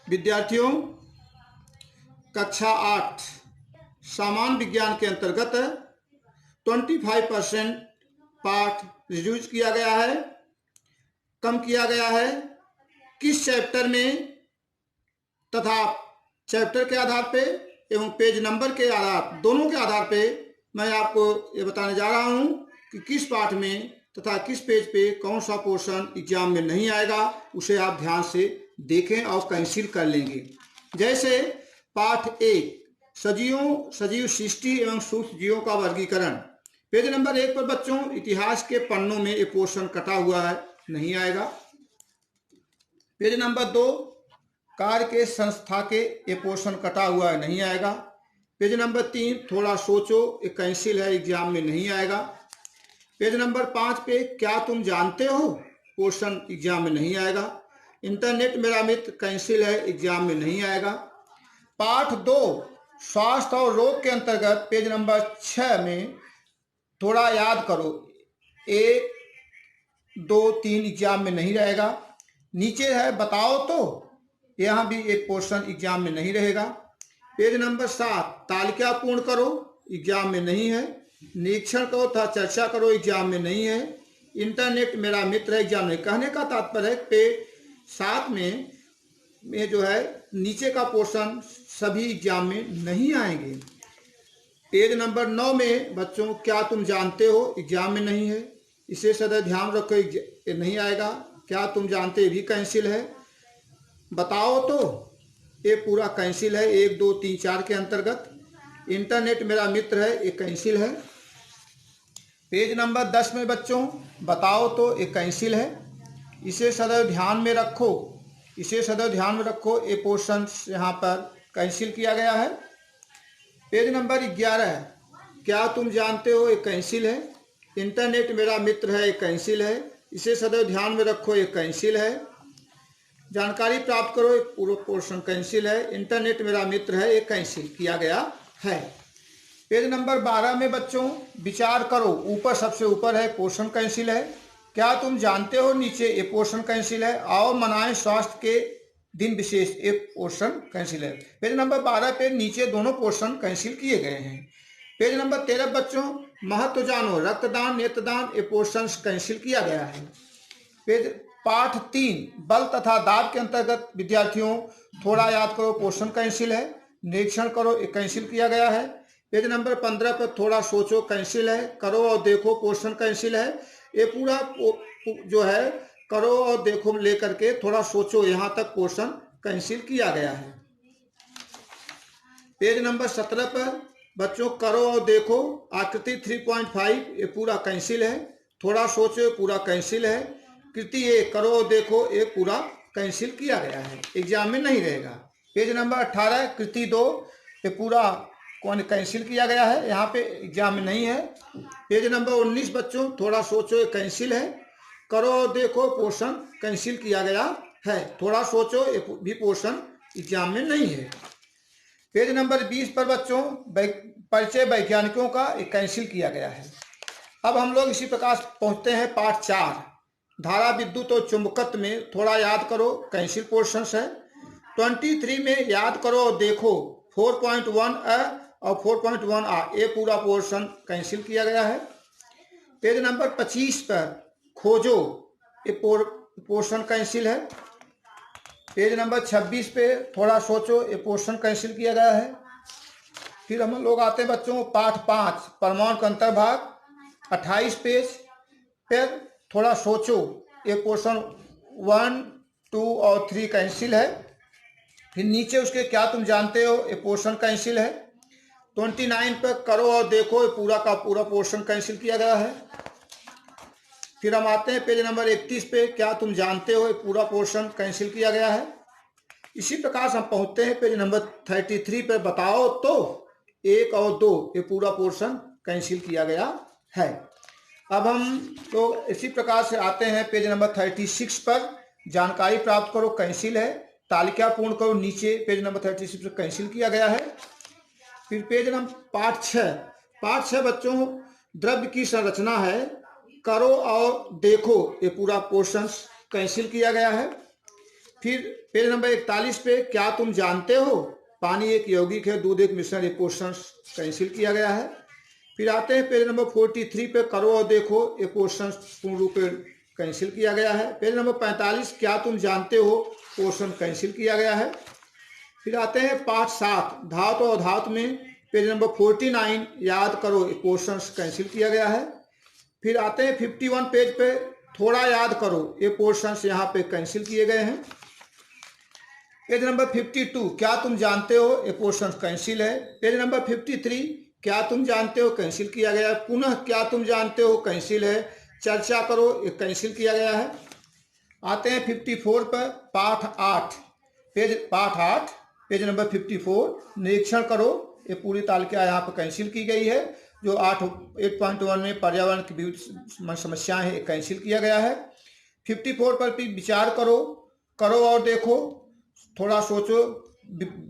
विद्यार्थियों, कक्षा 8 सामान्य विज्ञान के अंतर्गत 25% पाठ रिड्यूस किया गया है, कम किया गया है। किस चैप्टर में तथा चैप्टर के आधार पे एवं पेज नंबर के आधार दोनों के आधार पे मैं आपको ये बताने जा रहा हूँ कि किस पाठ में तथा किस पेज पे कौन सा पोर्शन एग्जाम में नहीं आएगा, उसे आप ध्यान से देखें और कैंसिल कर लेंगे। जैसे पाठ 1 सजीव सृष्टि एवं सूक्ष्म जीवों का वर्गीकरण, पेज नंबर 1 पर बच्चों इतिहास के पन्नों में एक पोर्शन कटा हुआ है, नहीं आएगा। पेज नंबर 2 कार्य के संस्था के ये पोर्शन कटा हुआ है, नहीं आएगा। पेज नंबर 3 थोड़ा सोचो, ये कैंसिल है, एग्जाम में नहीं आएगा। पेज नंबर 5 पे क्या तुम जानते हो पोर्शन एग्जाम में नहीं आएगा। इंटरनेट मेरा मित्र कैंसिल है, एग्जाम में नहीं आएगा। पाठ 2 स्वास्थ्य और रोग के अंतर्गत पेज नंबर 6 में थोड़ा याद करो, 1, 2, 3 एग्जाम में नहीं रहेगा। नीचे है बताओ तो, यहाँ भी एक पोर्शन एग्जाम में नहीं रहेगा। पेज नंबर 7 तालिका पूर्ण करो, एग्जाम में नहीं है। निरीक्षण करो तथा चर्चा करो, एग्जाम में नहीं है। इंटरनेट मेरा मित्र है, एग्जाम में। कहने का तात्पर्य है पेज 7 में जो है नीचे का पोर्शन सभी एग्जाम में नहीं आएंगे। पेज नंबर 9 में बच्चों क्या तुम जानते हो, एग्जाम में नहीं है, इसे सदैव ध्यान रखो, ये नहीं आएगा। क्या तुम जानते भी कैंसिल है। बताओ तो ये पूरा कैंसिल है, 1, 2, 3, 4 के अंतर्गत। इंटरनेट मेरा मित्र है, ये कैंसिल है। पेज नंबर 10 में बच्चों बताओ तो ये कैंसिल है, इसे सदैव ध्यान में रखो, इसे सदैव ध्यान में रखो, ये पोर्शन यहाँ पर कैंसिल किया गया है। पेज नंबर 11 क्या तुम जानते हो, ये कैंसिल है। इंटरनेट मेरा मित्र है, ये कैंसिल है, इसे सदैव ध्यान में रखो, ये कैंसिल है। जानकारी प्राप्त करो, एक पूरा पोर्शन कैंसिल है। इंटरनेट मेरा मित्र है, ये कैंसिल किया गया है। पेज नंबर 12 में बच्चों विचार करो, ऊपर सबसे ऊपर है पोर्शन कैंसिल है। क्या तुम जानते हो, नीचे ये पोर्शन कैंसिल है। आओ मनाएं स्वास्थ्य के दिन विशेष, एक पोर्शन कैंसिल है। पेज नंबर 12 पे नीचे दोनों पोर्शन कैंसिल किए गए हैं। पेज नंबर 13 बच्चों महत्व जानो, रक्तदान नेत्रदान, ये पोर्शन कैंसिल किया गया है। पेज पाठ 3 बल तथा दाब के अंतर्गत विद्यार्थियों थोड़ा याद करो, पोर्शन कैंसिल है। निरीक्षण करो, ये कैंसिल किया गया है। पेज नंबर 15 पर थोड़ा सोचो, कैंसिल है। करो और देखो, पोर्शन कैंसिल है। ये पूरा जो है करो और देखो लेकर के थोड़ा सोचो, यहाँ तक पोर्शन कैंसिल किया गया है। पेज नंबर 17 पर बच्चों करो और देखो आकृति 3.5, ये पूरा कैंसिल है। थोड़ा सोचो, ये पूरा कैंसिल है। कृति 1 करो और देखो, ये पूरा कैंसिल किया गया है, एग्जाम में नहीं रहेगा। पेज नंबर 18 कृति 2, ये पूरा कैंसिल किया गया है, यहाँ पे एग्जाम में नहीं है। पेज नंबर 19 बच्चों थोड़ा सोचो, ये कैंसिल है। करो और देखो पोर्शन कैंसिल किया गया है। थोड़ा सोचो, ये भी पोर्शन एग्जाम में नहीं है। पेज नंबर 20 पर बच्चों परिचय वैज्ञानिकों का कैंसिल किया गया है। अब हम लोग इसी प्रकार पहुंचते हैं पाठ 4 धारा विद्युत और चुंबकत्व में थोड़ा याद करो, कैंसिल पोर्शन है। 23 में याद करो और देखो 4.1 और 4.1 ये पूरा पोर्शन कैंसिल किया गया है। पेज नंबर 25 पर खोजो, ये पोर्शन कैंसिल है। पेज नंबर 26 पे थोड़ा सोचो, ये पोर्शन कैंसिल किया गया है। फिर हम लोग आते हैं बच्चों पाठ 5 परमाणु का अंतर्भाग, 28 पेज पर थोड़ा सोचो, ये पोर्शन 1, 2 और 3 कैंसिल है। फिर नीचे उसके क्या तुम जानते हो, ये पोर्शन कैंसिल है। 29 पर करो और देखो, ये पूरा का पूरा पोर्शन कैंसिल किया गया है। फिर हम आते हैं पेज नंबर 31 पे क्या तुम जानते हो, ये पूरा पोर्शन कैंसिल किया गया है। इसी प्रकार से हम पहुंचते हैं पेज नंबर 33 पे बताओ तो 1 और 2 ये पूरा पोर्शन कैंसिल किया गया है। अब हम तो इसी प्रकार से आते हैं पेज नंबर 36 पर जानकारी प्राप्त करो, कैंसिल है। तालिका पूर्ण करो, नीचे पेज नंबर 36 पर कैंसिल किया गया है। फिर पेज नंबर पाठ 6 बच्चों द्रव्य की संरचना है, करो और देखो, ये पूरा पोर्शन कैंसिल किया गया है। फिर पेज नंबर 41 पे क्या तुम जानते हो पानी एक यौगिक है, दूध एक मिश्रण, ये क्वेश्चन कैंसिल किया गया है। फिर आते हैं पेज नंबर 43 पे करो और देखो, ये क्वेश्चन पूर्ण रूप में कैंसिल किया गया है। पेज नंबर 45 क्या तुम जानते हो, क्वेश्चन कैंसिल किया गया है। फिर आते हैं पाठ 7 धातु और धातु में, पेज नंबर 49 याद करो, ये क्वेश्चन कैंसिल किया गया है। फिर आते हैं 51 पेज पे थोड़ा याद करो, ये क्वेश्चन यहाँ पे कैंसिल किए गए हैं। पेज नंबर 52 क्या तुम जानते हो, ये क्वेश्चन कैंसिल है। पेज नंबर 53 क्या तुम जानते हो, कैंसिल किया गया है। पुनः क्या तुम जानते हो, कैंसिल है। चर्चा करो, ये कैंसिल किया गया है। आते हैं 54 पर पाठ 8 पेज नंबर 54 निरीक्षण करो, ये पूरी तालिका यहाँ पर कैंसिल की गई है। जो 8.1 में पर्यावरण की विविध समस्याएं हैं, कैंसिल किया गया है। 54 पर भी विचार करो और देखो, थोड़ा सोचो,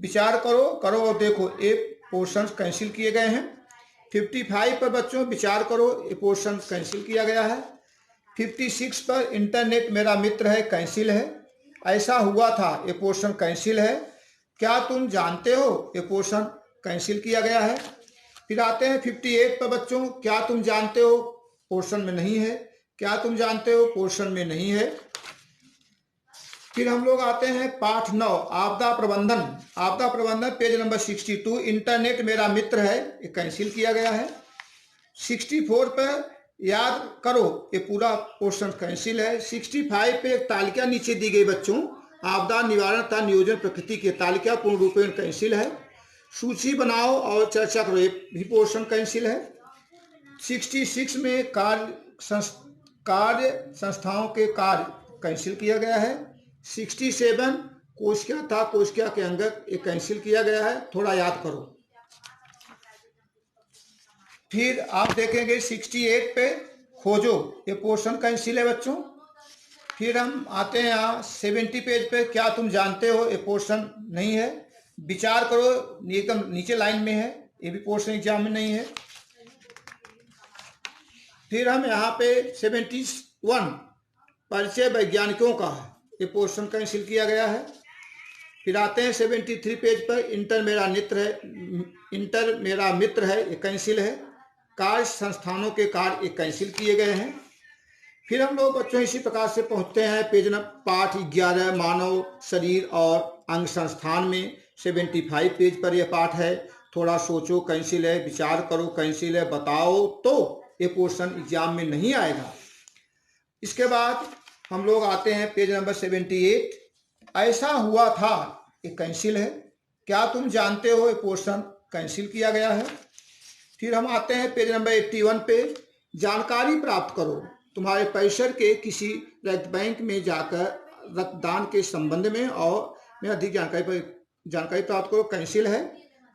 विचार करो और देखो, ये पोर्शन कैंसिल किए गए हैं। 55 पर बच्चों विचार करो, ये पोर्शन कैंसिल किया गया है। 56 पर इंटरनेट मेरा मित्र है, कैंसिल है। ऐसा हुआ था, ये पोर्शन कैंसिल है। क्या तुम जानते हो, ये पोर्शन कैंसिल किया गया है। फिर आते हैं 58 पर बच्चों, क्या तुम जानते हो, पोर्शन में नहीं है। क्या तुम जानते हो, पोर्शन में नहीं है। फिर हम लोग आते हैं पाठ 9 आपदा प्रबंधन पेज नंबर 62 इंटरनेट मेरा मित्र है, ये कैंसिल किया गया है। 64 पर याद करो, ये पूरा पोर्शन कैंसिल है। 65 पे एक तालिका नीचे दी गई बच्चों, आपदा निवारण तथा नियोजन प्रकृति की तालिका पूर्ण रूप में कैंसिल है। सूची बनाओ और चर्चा करो, ये भी पोर्शन कैंसिल है। 66 में कार्य संस्थाओं के कार्य कैंसिल किया गया है। 67 कोशिका के अंगक, ये कैंसिल किया गया है, थोड़ा याद करो। फिर आप देखेंगे 68 पे खोजो, ये पोर्शन कैंसिल है बच्चों। फिर हम आते हैं यहाँ 70 पेज पे क्या तुम जानते हो, ये पोर्शन नहीं है। विचार करो, एकदम नीचे लाइन में है, ये भी पोर्शन एग्जाम में नहीं है। फिर हम यहाँ पे 71 परिचय वैज्ञानिकों का, ये पोर्शन कैंसिल किया गया है। फिर आते हैं 73 पेज पर इंटर मेरा मित्र है, ये कैंसिल है। कार्य संस्थानों के कार्य, ये कैंसिल किए गए हैं। फिर हम लोग बच्चों इसी प्रकार से पहुंचते हैं पेज पाठ 11 मानव शरीर और अंग संस्थान में। 75 पेज पर यह पाठ है, थोड़ा सोचो, कैंसिल है। विचार करो, कैंसिल है। बताओ, तो ये पोर्शन एग्जाम में नहीं आएगा। इसके बाद हम लोग आते हैं पेज नंबर 78 ऐसा हुआ था, ये कैंसिल है। क्या तुम जानते हो, ये पोर्शन कैंसिल किया गया है। फिर हम आते हैं पेज नंबर 81 पे जानकारी प्राप्त करो, तुम्हारे परिसर के किसी रक्त बैंक में जाकर रक्तदान के संबंध में और में अधिक जानकारी प्राप्त करो, कैंसिल है।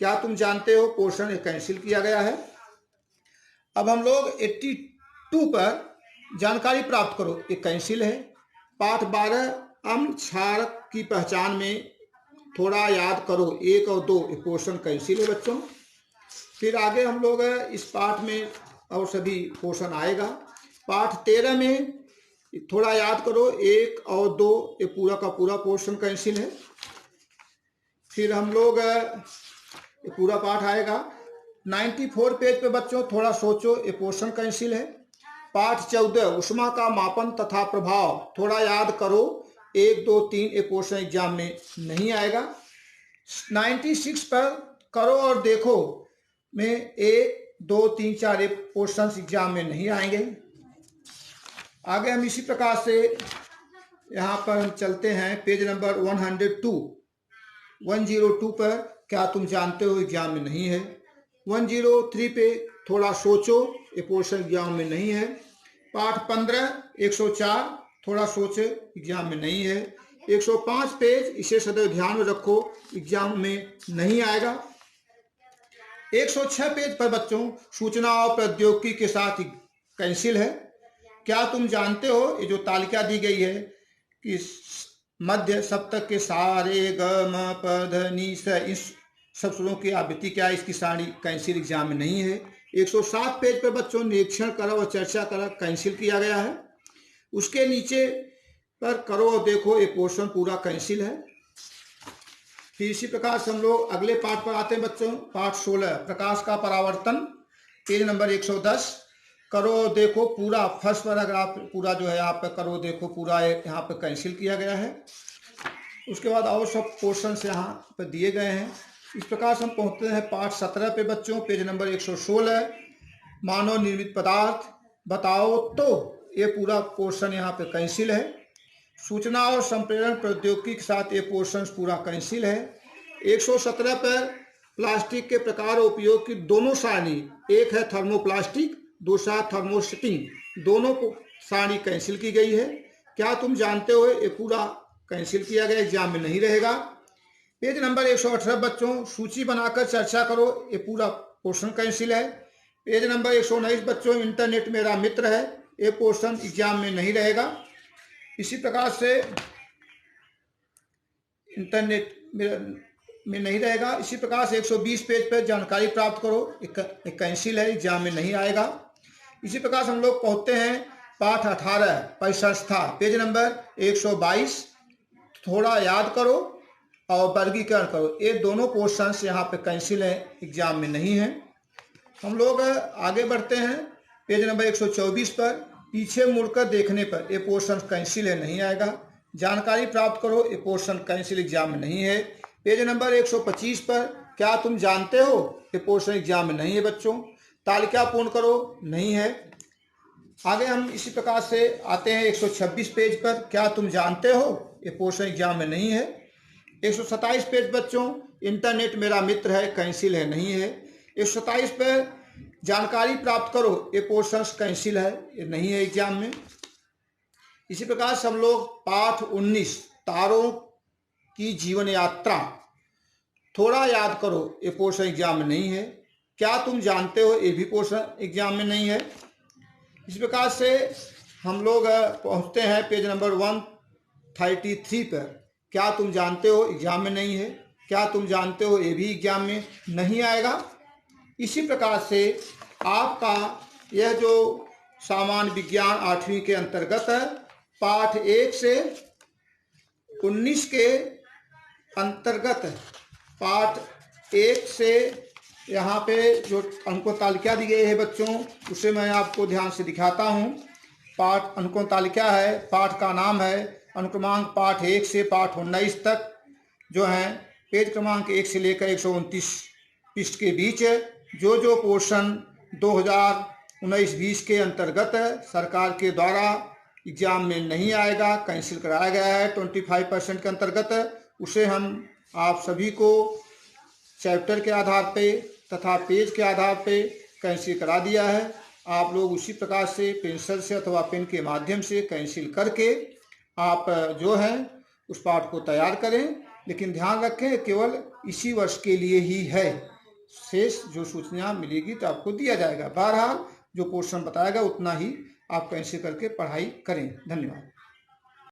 क्या तुम जानते हो, पोर्शन ये कैंसिल किया गया है। अब हम लोग 82 पर जानकारी प्राप्त करो, ये कैंसिल है। पाठ 12 अम्ल क्षारक की पहचान में थोड़ा याद करो, 1 और 2, ये पोर्शन कैंसिल है बच्चों। फिर आगे हम लोग इस पाठ में और सभी पोर्शन आएगा। पाठ 13 में थोड़ा याद करो, 1 और 2, ये पूरा का पूरा पोर्शन कैंसिल है। फिर हम लोग ये पूरा पाठ आएगा। 94 पेज पे बच्चों थोड़ा सोचो, ये पोर्शन कैंसिल है। पाठ 14 ऊष्मा का मापन तथा प्रभाव, थोड़ा याद करो, 1, 2, 3, ये पोर्शन एग्जाम में नहीं आएगा। 96 पर करो और देखो में 1, 2, 3, 4 ये पोर्शन एग्जाम में नहीं आएंगे। आगे हम इसी प्रकार से यहाँ पर हम चलते हैं पेज नंबर 102 पर क्या तुम जानते हो, एग्जाम में नहीं है। 103 पे थोड़ा सोचो, ये पोर्शन एग्जाम में नहीं है। पाठ 15 104 थोड़ा सोचे, एग्जाम में नहीं है। 105 पेज इसे सदैव ध्यान में रखो, एग्जाम में नहीं आएगा। 106 पेज पर बच्चों सूचना और प्रौद्योगिकी के साथ कैंसिल है। क्या तुम जानते हो, ये जो तालिका दी गई है कि मध्य सप्तक के सारे ग म प ध नि स, इस सब सुरों की आवृत्ति क्या है, इसकी सारी कैंसिल एग्जाम में नहीं है। 107 पेज पर बच्चों निरीक्षण करा और चर्चा करा, कैंसिल किया गया है। उसके नीचे पर करो और देखो ये पोर्शन पूरा कैंसिल है। फिर इसी प्रकार से हम लोग अगले पाठ पर आते हैं बच्चों। पाठ 16 प्रकाश का परावर्तन, पेज नंबर 110। करो देखो पूरा फर्स्ट पैराग्राफ पूरा जो है यहाँ पे करो देखो पूरा यहाँ पे कैंसिल किया गया है। उसके बाद और सब पोर्शंस यहाँ पे दिए गए हैं। इस प्रकार से हम पहुँचते हैं पाठ 17 पे बच्चों, पेज नंबर 116। मानव निर्मित पदार्थ बताओ, तो ये पूरा पोर्शन यहाँ पे कैंसिल है। सूचना और संप्रेरण प्रौद्योगिकी के साथ ये पोर्शन पूरा कैंसिल है। 117 पर प्लास्टिक के प्रकार और उपयोग की दोनों सारणी, एक है थर्मोप्लास्टिक, दूसरा थर्मोस्टिंग, दोनों सारणी कैंसिल की गई है। क्या तुम जानते हो ये पूरा कैंसिल किया गया, एग्जाम में नहीं रहेगा। पेज नंबर 118 बच्चों, सूची बनाकर चर्चा करो, ये पूरा पोर्शन कैंसिल है। पेज नंबर 119 बच्चों, इंटरनेट मेरा मित्र है, ये पोर्शन एग्जाम में नहीं रहेगा। इसी प्रकार से इंटरनेट में नहीं रहेगा। इसी प्रकार से 120 पेज पर जानकारी प्राप्त करो, एक कैंसिल है, एग्जाम में नहीं आएगा। इसी प्रकार से हम लोग पहुंचते हैं पाठ 18 परिसंस्था, पेज नंबर 122। थोड़ा याद करो और वर्गीकरण करो, ये दोनों पोर्शंस यहाँ पे कैंसिल है, एग्जाम में नहीं है। हम लोग आगे बढ़ते हैं पेज नंबर 124 पर। पीछे मुड़कर देखने पर ये पोर्शन कैंसिल है, नहीं आएगा। जानकारी प्राप्त करो, ये पोर्शन कैंसिल, एग्जाम में नहीं है। पेज नंबर 125 पर क्या तुम जानते हो, ये पोर्शन एग्जाम में नहीं है बच्चों। तालिका पूर्ण करो, नहीं है। आगे हम इसी प्रकार से आते हैं 126 पेज पर। क्या तुम जानते हो, ये पोर्शन एग्जाम में नहीं है। 127 पेज बच्चों, इंटरनेट मेरा मित्र है, कैंसिल है, नहीं है। 127 पर जानकारी प्राप्त करो, ये पोर्शन कैंसिल है, ये नहीं है एग्जाम में। इसी प्रकार से हम लोग पाठ 19 तारों की जीवन यात्रा, थोड़ा याद करो, ये पोर्शन एग्जाम में नहीं है। क्या तुम जानते हो, ये भी पोर्शन एग्जाम में नहीं है। इस प्रकार से हम लोग पहुंचते हैं पेज नंबर 133 पर। क्या तुम जानते हो, एग्जाम में नहीं है। क्या तुम जानते हो, ये भी एग्जाम में नहीं आएगा। इसी प्रकार से आपका यह जो सामान्य विज्ञान 8वीं के अंतर्गत है, पाठ 1 से 19 के अंतर्गत पाठ 1 से यहाँ पे जो अंकों तालिका दी गई है बच्चों, उसे मैं आपको ध्यान से दिखाता हूँ। पाठ अंकों तालिका है, पाठ का नाम है अनुक्रमांक पाठ 1 से पाठ 19 तक जो है पेज क्रमांक 1 से लेकर 129 पृष्ठ के बीच जो पोर्शन 2019-20 के अंतर्गत सरकार के द्वारा एग्जाम में नहीं आएगा, कैंसिल कराया गया है 25% के अंतर्गत, उसे हम आप सभी को चैप्टर के आधार पे तथा पेज के आधार पे कैंसिल करा दिया है। आप लोग उसी प्रकार से पेंसिल से अथवा पेन के माध्यम से कैंसिल करके आप जो है उस पाठ को तैयार करें। लेकिन ध्यान रखें केवल इसी वर्ष के लिए ही है, शेष जो सूचना मिलेगी तो आपको दिया जाएगा। बहरहाल जो पोर्शन बताएगा उतना ही आप कैंसिल करके पढ़ाई करें। धन्यवाद।